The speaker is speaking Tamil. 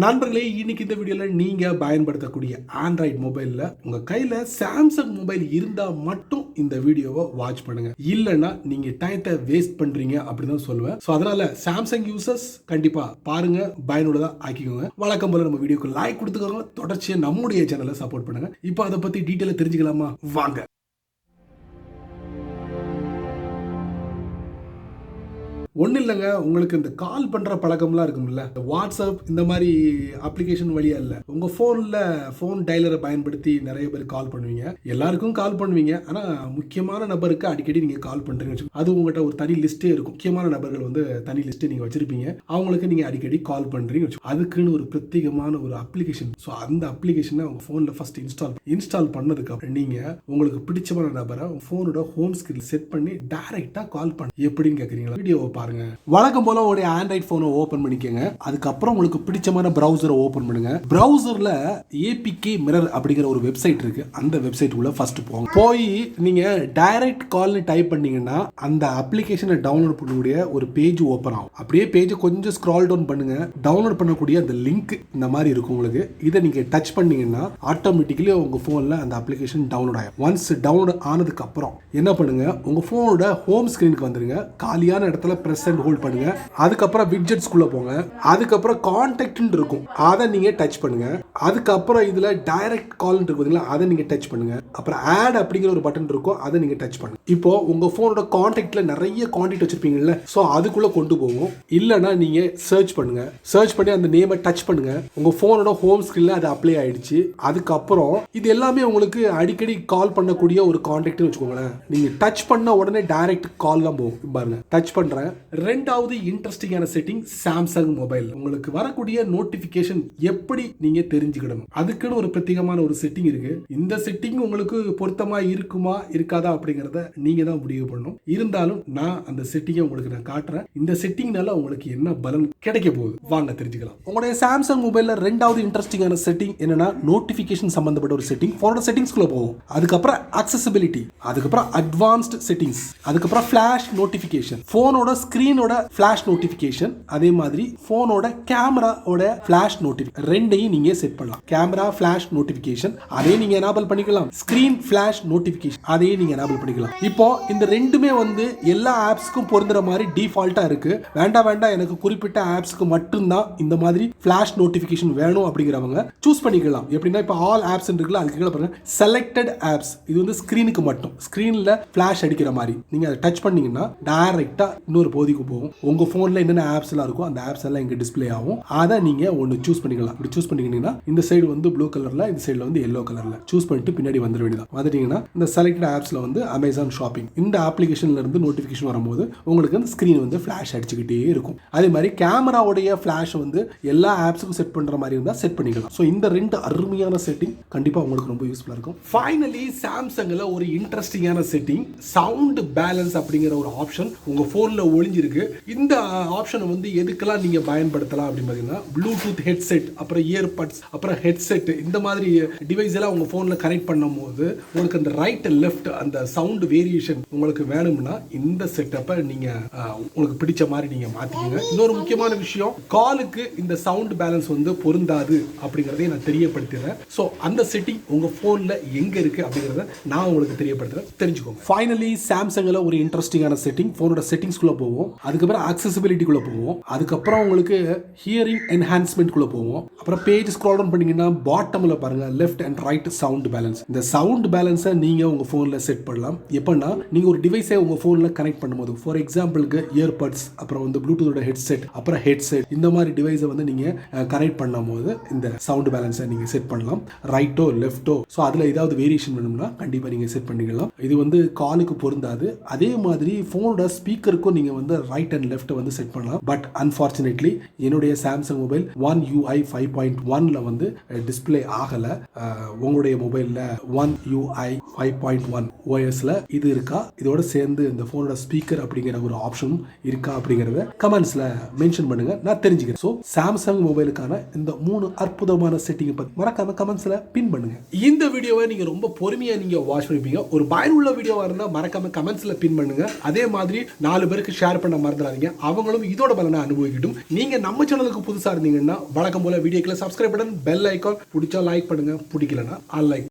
நண்பர்களே, இன்னைக்கு இந்த வீடியோல நீங்க பயன்படுத்தக்கூடிய ஆண்ட்ராய்டு மொபைல்ல உங்க கையில சாம்சங் மொபைல் இருந்தா மட்டும் இந்த வீடியோவை வாட்ச் பண்ணுங்க. இல்லைன்னா நீங்க டயத்தை வேஸ்ட் பண்றீங்க அப்படின்னு சொல்லுவேன். ஸோ அதனால சாம்சங் யூசர்ஸ் கண்டிப்பா பாருங்க, பயனுள்ளதா ஆக்கிக்கோங்க. வழக்கம் போல நம்ம வீடியோக்கு லைக் கொடுத்துக்கோங்க. தொடர்ச்சியா நம்முடைய சேனலை சப்போர்ட் பண்ணுங்க. இப்போ அதை பத்தி டீட்டெயிலா தெரிஞ்சுக்கலாமா? வாங்க. ஒன்றும் இல்லைங்க, உங்களுக்கு இந்த கால் பண்ணுற பழக்கம்லாம் இருக்கும்ல, வாட்ஸ்அப் இந்த மாதிரி அப்ளிகேஷன் வழியா இல்லை, உங்கள் ஃபோன் டைலரை பயன்படுத்தி நிறைய பேர் கால் பண்ணுவீங்க. எல்லாருக்கும் கால் பண்ணுவீங்க. ஆனால் முக்கியமான நபருக்கு அடிக்கடி நீங்கள் கால் பண்ணுறீங்க. அது உங்கள்கிட்ட ஒரு தனி லிஸ்ட்டே இருக்கும். முக்கியமான நபர்கள் வந்து தனி லிஸ்ட்டை நீங்கள் வச்சிருப்பீங்க. அவங்களுக்கு நீங்கள் அடிக்கடி கால் பண்ணுறீங்க. அதுக்குன்னு ஒரு பிரத்யேகமான ஒரு அப்ளிகேஷன். ஸோ அந்த அப்ளிகேஷனை உங்கள் ஃபோனில் ஃபர்ஸ்ட் இன்ஸ்டால் பண்ணதுக்கு அப்புறம் நீங்கள் உங்களுக்கு பிடிச்சமான நபரை ஃபோனோட ஹோம் ஸ்கிரீன் செட் பண்ணி டைரெக்டாக கால் பண்ண எப்படின்னு கேட்குறீங்களா? வீடியோவை பாருங்க. வழக்கம் போல உங்களுடைய ஆண்ட்ராய்டு போனை ஓபன் பண்ணிக்கங்க. அதுக்கப்புறம் உங்களுக்கு பிடிச்சமான பிரவுசரை ஓபன் பண்ணுங்க. பிரவுசர்ல APK மிரர் அப்படிங்கிற ஒரு வெப்சைட் இருக்கு. அந்த வெப்சைட் உள்ள ஃபர்ஸ்ட் போங்க. போய் நீங்க டைரக்ட் கால்னு டைப் பண்ணீங்கன்னா அந்த அப்ளிகேஷனை டவுன்லோட் பண்ணக்கூடிய ஒரு பேஜ் ஓபன் ஆகும். அப்படியே பேஜ் கொஞ்சம் ஸ்க்ரால் டவுன் பண்ணுங்க. டவுன்லோட் பண்ணக்கூடிய அந்த லிங்க் இந்த மாதிரி இருக்கும் உங்களுக்கு. இதை நீங்க டச் பண்ணீங்கன்னா ஆட்டோமேட்டிக்கலி உங்க போன்ல அந்த அப்ளிகேஷன் டவுன்லோட் ஆகும். ஒன்ஸ் டவுன்லோட் ஆனதுக்கு அப்புறம் என்ன பண்ணுங்க, உங்க போனோட ஹோம் ஸ்கிரீனுக்கு வந்துருங்க. காலியான இடத்துல பிரஸ் அண்ட் ஹோல்ட் பண்ணுங்க. அதுக்கப்புறம் விட்ஜெட்ஸ் குள்ள போங்க. அதுக்கப்புறம் கான்டாக்ட் இருக்கும், அதை நீங்க டச் பண்ணுங்க. அதுக்கப்புறம் இதுல டைரக்ட் கால் இருக்குதுங்களா, அதை நீங்க டச் பண்ணுங்க. அப்புறம் ஆட் அப்படிங்கிற ஒரு பட்டன் இருக்கும், அதை நீங்க டச் பண்ணுங்க. இப்போ உங்க போனோட கான்டாக்ட்ல நிறைய கான்டாக்ட் வச்சிருப்பீங்கல்ல, சோ அதுக்குள்ள கொண்டு போகும். இல்லனா நீங்க சர்ச் பண்ணுங்க. சர்ச் பண்ணி அந்த நேமை டச் பண்ணுங்க. உங்க போனோட ஹோம் ஸ்கிரீன்ல அது அப்ளை ஆயிடுச்சு. அதுக்கப்புறம் இது எல்லாமே உங்களுக்கு அடிக்கடி கால் பண்ணக்கூடிய ஒரு கான்டாக்ட்னு வச்சுக்கோங்களேன். நீங்க டச் பண்ண உடனே டைரக்ட் கால் தான் போகும். பாருங்க, டச் பண்றேன். ரெண்டாவது இன்ட்ரெஸ்டிங்கான செட்டிங், சாம்சங் மொபைல் உங்களுக்கு வரக்கூடிய நோட்டிபிகேஷன் எப்படி நீங்க தெரிஞ்சுக்கணும், அதுக்குன்னு ஒரு பிரத்யேகமான ஒரு செட்டிங் இருக்கு. இந்த செட்டிங் உங்களுக்கு பொருத்தமா இருக்குமா இருக்காதா அப்படிங்கறத நீங்க தான் முடிவு பண்ணணும். இருந்தாலும் நான் அந்த செட்டிங்கை உங்களுக்கு நான் காட்டுறேன். இந்த செட்டிங்னால உங்களுக்கு என்ன பலன் கிடைக்க போகுது வாங்க தெரிஞ்சுக்கலாம். உங்களுடைய சாம்சங் மொபைல்ல ரெண்டாவது இன்ட்ரெஸ்டிங்கான செட்டிங் என்னன்னா, நோட்டிபிகேஷன் சம்பந்தப்பட்ட ஒரு செட்டிங். போனோட செட்டிங்ஸ்குள்ள போகும். அதுக்கப்புறம் அக்சசிபிலிட்டி, அதுக்கப்புறம் அட்வான்ஸ்ட் செட்டிங்ஸ், அதுக்கப்புறம் ஃபிளாஷ் நோட்டிபிகேஷன், போனோட ஸ்கிரீனோட ஃபிளாஷ் நோட்டிபிகேஷன், அதே மாதிரி போனோட கேமராவோட ஃபிளாஷ் நோட்டிபிகேஷன் ரெண்டையும் நீங்க செட் பண்ணலாம். கேமரா ஃபிளாஷ் நோட்டிபிகேஷன் அதே நீங்க எனேபிள் பண்ணிக்கலாம். ஸ்கிரீன் ஃபிளாஷ் நோட்டிபிகேஷன் அதையும் நீங்க எனேபிள் பண்ணிக்கலாம். இப்போ இந்த ரெண்டுமே வந்து எல்லா ஆப்ஸ்க்கும் பொருந்துற மாதிரி டிஃபால்ட்டா இருக்கு. வேண்டாம் எனக்கு குறிப்பிட்ட ஆப்ஸ்க்கு மட்டும்தான் இந்த மாதிரி ஃபிளாஷ் நோட்டிபிகேஷன் வேணும் அப்படிங்கிறவங்க சூஸ் பண்ணிக்கலாம். எப்படின்னா இப்போ ஆல் ஆப்ஸ் இருக்குல்ல, அதுக்கு கீழே பாருங்க செலக்டட் ஆப்ஸ். இது வந்து ஸ்கிரீனுக்கு மட்டும், ஸ்கிரீன்ல ஃபிளாஷ் அடிக்கிற மாதிரி நீங்க அதை டச் பண்ணீங்கன்னா டைரக்டா இன்னொரு போதிக்கு போகும். உங்க போன்ல என்னென்ன ஆப்ஸ் எல்லாம் இருக்கும் அந்த ஆப்ஸ் எல்லாம் இங்க டிஸ்ப்ளே ஆகும். அதை நீங்க ஒன்னு சூஸ் பண்ணிக்கலாம். இப்படி சூஸ் பண்ணிக்கிட்டீங்கன்னா இந்த சைடு வந்து ப்ளூ கலர்ல, இந்த சைடுல வந்து எல்லோ கலர்ல சூஸ் பண்ணிட்டு பின்னாடி வந்துட வேண்டியதான். வந்துட்டீங்கன்னா இந்த செலக்டட் ஆப்ஸ்ல வந்து அமேசான் ஷாப்பிங் இந்த அப்ளிகேஷன்ல இருந்து நோட்டிபிகேஷன் வரும்போது உங்களுக்கு அந்த ஸ்கிரீன் வந்து ஃபிளாஷ் அடிச்சுக்கிட்டே இருக்கும். அதே மாதிரி கேமராவுடைய ஃபிளாஷ் வந்து எல்லா ஆப்ஸுக்கும் செட் பண்ற மாதிரி இருந்தா செட் பண்ணிக்கலாம். ஸோ இந்த ரெண்டு அருமையான செட்டிங் கண்டிப்பா உங்களுக்கு ரொம்ப யூஸ்ஃபுல்லா இருக்கும். ஃபைனலி சாம்சங்ல ஒரு இன்ட்ரெஸ்டிங்கான செட்டிங், சவுண்ட் பேலன்ஸ் அப்படிங்கிற ஒரு ஆப்ஷன் உங்க போன்ல ஒளிஞ்சிருக்கு. இந்த ஆப்ஷனை வந்து எதுக்கெல்லாம் நீங்க பயன்படுத்தலாம் அப்படின்னு பாத்தீங்கன்னா, ப்ளூடூத் ஹெட்செட், அப்புறம் இயர்பட்ஸ், அப்புறம் ஹெட்செட், இந்த மாதிரி டிவைஸ் எல்லாம் உங்க போன்ல கனெக்ட் பண்ணும்போது உங்களுக்கு அந்த ரைட் லெஃப்ட் அந்த சவுண்ட் வேரியேஷன் உங்களுக்கு வேணும்னா இந்த செட்டப்பை நீங்க உங்களுக்கு பிடிச்ச மாதிரி நீங்க மாத்திக்கங்க. இன்னொரு முக்கியமான விஷயம், காலுக்கு இந்த சவுண்ட் பேலன்ஸ் வந்து பொருந்தாது அப்படிங்கறதை நான் தெரியப்படுத்துறேன். சோ அந்த செட்டிங் உங்க போன்ல எங்க இருக்கு அப்படிங்கறத நான் உங்களுக்கு தெரியப்படுத்துறேன், தெரிஞ்சுக்கோங்க. ஃபைனலி சாம்சங்ல ஒரு இன்ட்ரெஸ்டிங்கான செட்டிங், போனோட செட்டிங்ஸ்குள்ள போவோம். அதுக்கப்புறம் அக்சசிபிலிட்டிக்குள்ள போவோம். அதுக்கப்புறம் உங்களுக்கு ஹியரிங் என்ஹான்ஸ்மெண்ட் குள்ள போவோம். அப்புறம் பேஜ் ஸ்க்ரால் டவுன் பண்ணீங்கன்னா பாட்டம்ல பாருங்க left and right sound balance. இந்த சவுண்ட் பேலன்ஸை நீங்க உங்க போன்ல செட் பண்ணலாம். எப்பன்னா நீங்க ஒரு டிவைஸை உங்க போன்ல கனெக்ட் பண்ணும்போது, ஃபார் எக்ஸாம்பிளுக்கு இயர்பட்ஸ், அப்புறம் வந்து ப்ளூடூத்தோட ஹெட்செட், அப்புறம் ஹெட்செட், இந்த மாதிரி டிவைஸை வந்து நீங்க கனெக்ட் பண்ணும்போது இந்த சவுண்ட் பேலன்ஸை நீங்க செட் பண்ணலாம். ரைட்டோ லெஃப்டோ, ஸோ அதுல ஏதாவது வேரியேஷன் வேணும்னா கண்டிப்பா நீங்க செட் பண்ணிக்கலாம். இது வந்து காலுக்கு பொருந்தாது. அதே மாதிரி போனோட ஸ்பீக்கருக்கும் நீங்க வந்து ரைட் அண்ட் லெஃப்ட் வந்து செட் பண்ணலாம். பட் அன்பார்ச்சுனேட்லி என்னுடைய சாம்சங் மொபைல் One UI 5.1ல வந்து டிஸ்ப்ளே ஆகல. உங்களுடைய மொபைல்ல One UI 5.1 OSல இது இருக்கா, இதோட சேர்ந்து இந்த போனோட ஸ்பீக்கர் அப்படிங்கிற ஒரு ஆப்ஷன் இருக்கா அப்படிங்கறத கமெண்ட்ஸ்ல மென்ஷன் பண்ணுங்க, நான் தெரிஞ்சுக்கிறேன். சோ சாம்சங் மொபைலுக்கான இந்த 3 அற்புதமான செட்டிங் பத்தி மறக்காம கமெண்ட்ஸ்ல பின் பண்ணுங்க. இந்த வீடியோவை நீங்க ரொம்ப பொறுமையா நீங்க வாட்ச் பண்ணிப்பீங்க. ஒரு பயனுள்ள வீடியோவா இருந்தா மறக்காம கமெண்ட்ஸ்ல பின் பண்ணுங்க. அதே மாதிரி 4 பேருக்கு ஷேர் பண்ண மறந்துடாதீங்க. அவங்களும் இதோட பலனை அனுபவிக்கட்டும். நீங்க நம்ம சேனலுக்கு புதுசா இருந்தீங்கன்னா வழக்கம் போல வீடியோக்களை சப்ஸ்கிரைப் பட்டன், பெல் ஐக்கான், பிடிச்சா லைக் பண்ணுங்க, பிடிக்கலன்னா அன்லைக்